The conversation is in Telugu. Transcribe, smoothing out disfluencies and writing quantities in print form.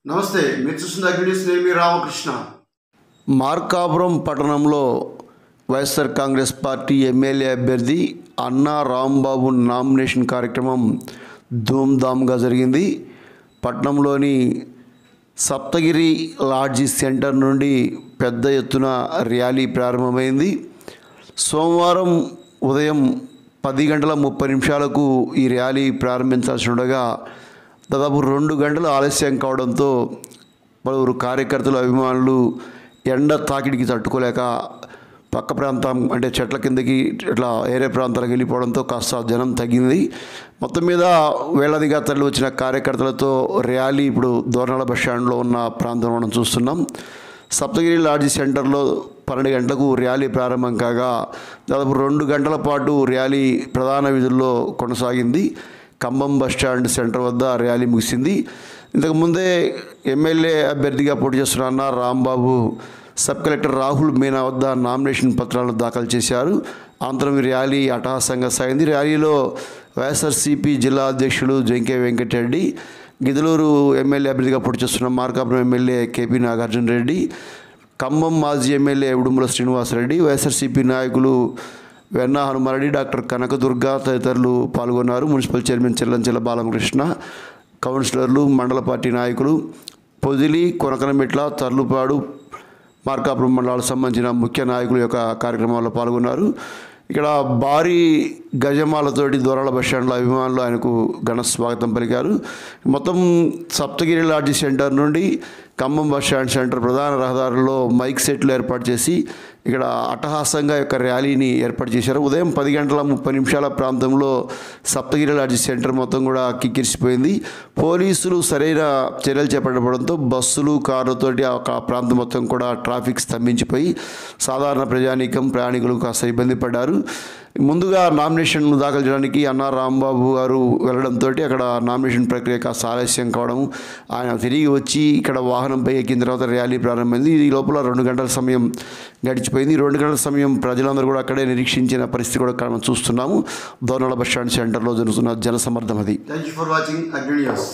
నమస్తే, మీరు చూస్తున్న అగ్నిస్. నేను మీ రామకృష్ణ. మార్కాపురం పట్టణంలో వైఎస్ఆర్ కాంగ్రెస్ పార్టీ ఎమ్మెల్యే అభ్యర్థి అన్నా రాంబాబు నామినేషన్ కార్యక్రమం ధూమ్ధామ్గా జరిగింది. పట్టణంలోని సప్తగిరి లాడ్జీ సెంటర్ నుండి పెద్ద ఎత్తున ర్యాలీ ప్రారంభమైంది. సోమవారం ఉదయం 10:30 ఈ ర్యాలీ ప్రారంభించాల్సి ఉండగా దాదాపు 2 గంటలు ఆలస్యం కావడంతో పలువురు కార్యకర్తలు, అభిమానులు ఎండ తాకిడికి తట్టుకోలేక పక్క ప్రాంతం అంటే చెట్ల కిందకి ఇట్లా ఏరే ప్రాంతాలకు వెళ్ళిపోవడంతో కాస్త జనం తగ్గింది. మొత్తం మీద వేలాదిగా తరలి వచ్చిన కార్యకర్తలతో ర్యాలీ ఇప్పుడు దోర్నాల బస్టాండ్లో ఉన్న ప్రాంతంలో మనం చూస్తున్నాం. సప్తగిరి లాడ్జీ సెంటర్లో 12 గంటలకు ర్యాలీ ప్రారంభం కాగా దాదాపు 2 గంటల పాటు ర్యాలీ ప్రధాన వీధుల్లో కొనసాగింది. ఖమ్మం బస్టాండ్ సెంటర్ వద్ద ర్యాలీ ముగిసింది. ఇంతకుముందే ఎమ్మెల్యే అభ్యర్థిగా పోటీ చేస్తున్న అన్నా రాంబాబు సబ్ కలెక్టర్ రాహుల్ మీనా వద్ద నామినేషన్ పత్రాలను దాఖలు చేశారు. అనంతరం ర్యాలీ అట్టహాసంగా సాగింది. ర్యాలీలో వైఎస్ఆర్సీపీ జిల్లా అధ్యక్షులు జంకే వెంకటరెడ్డి, గిదలూరు ఎమ్మెల్యే అభ్యర్థిగా పోటీ చేస్తున్న మార్కాపురం ఎమ్మెల్యే కేపీ నాగార్జున రెడ్డి, ఖమ్మం మాజీ ఎమ్మెల్యే ఉడుమల శ్రీనివాసరెడ్డి, వైఎస్ఆర్సీపీ నాయకులు వెన్నా హనుమారెడ్డి, డాక్టర్ కనకదుర్గ తదితరులు పాల్గొన్నారు. మున్సిపల్ చైర్మన్ చెల్లంచెల బాలకృష్ణ, కౌన్సిలర్లు, మండల పార్టీ నాయకులు, పొదిలి, కొనకనమిట్ల, తర్లుపాడు, మార్కాపురం మండలాలకు సంబంధించిన ముఖ్య నాయకులు యొక్క కార్యక్రమాల్లో పాల్గొన్నారు. ఇక్కడ భారీ గజమాలతోటి దోరాల బస్టాండ్లో అభిమానులు ఆయనకు ఘన స్వాగతం పలికారు. మొత్తం సప్తగిరి లాడ్జీ సెంటర్ నుండి ఖమ్మం బస్టాండ్ సెంటర్ ప్రధాన రహదారుల్లో మైక్ సెట్లు ఏర్పాటు చేసి ఇక్కడ అట్టహాసంగా యొక్క ర్యాలీని ఏర్పాటు చేశారు. ఉదయం 10:30 ప్రాంతంలో సప్తగిరి లాడ్జీ సెంటర్ మొత్తం కూడా కిక్కిరిసిపోయింది. పోలీసులు సరైన చర్యలు చేపట్టడంతో బస్సులు, కార్లతోటి ఆ ప్రాంతం మొత్తం కూడా ట్రాఫిక్ స్తంభించిపోయి సాధారణ ప్రయాణికులు, ప్రయాణికులు కాస్త ఇబ్బంది పడ్డారు. ముందుగా నామినేషన్ దాఖలు చేయడానికి అన్నా రాంబాబు గారు వెళ్ళడంతో అక్కడ నామినేషన్ ప్రక్రియ కాస్త ఆలస్యం కావడం, ఆయన తిరిగి వచ్చి ఇక్కడ వాహనంపై ఎక్కిన తర్వాత ర్యాలీ ప్రారంభమైంది. ఈ లోపల 2 గంటల సమయం గడిచిపోయింది. 2 గంటల సమయం ప్రజలందరూ కూడా అక్కడే నిరీక్షించిన పరిస్థితి కూడా మనం చూస్తున్నాము. దోర్నాల బస్టాండ్ సెంటర్లో జరుగుతున్న జనసమ్మర్దం అది. థ్యాంక్ యూ ఫర్ వాచింగ్ అగ్ని న్యూస్.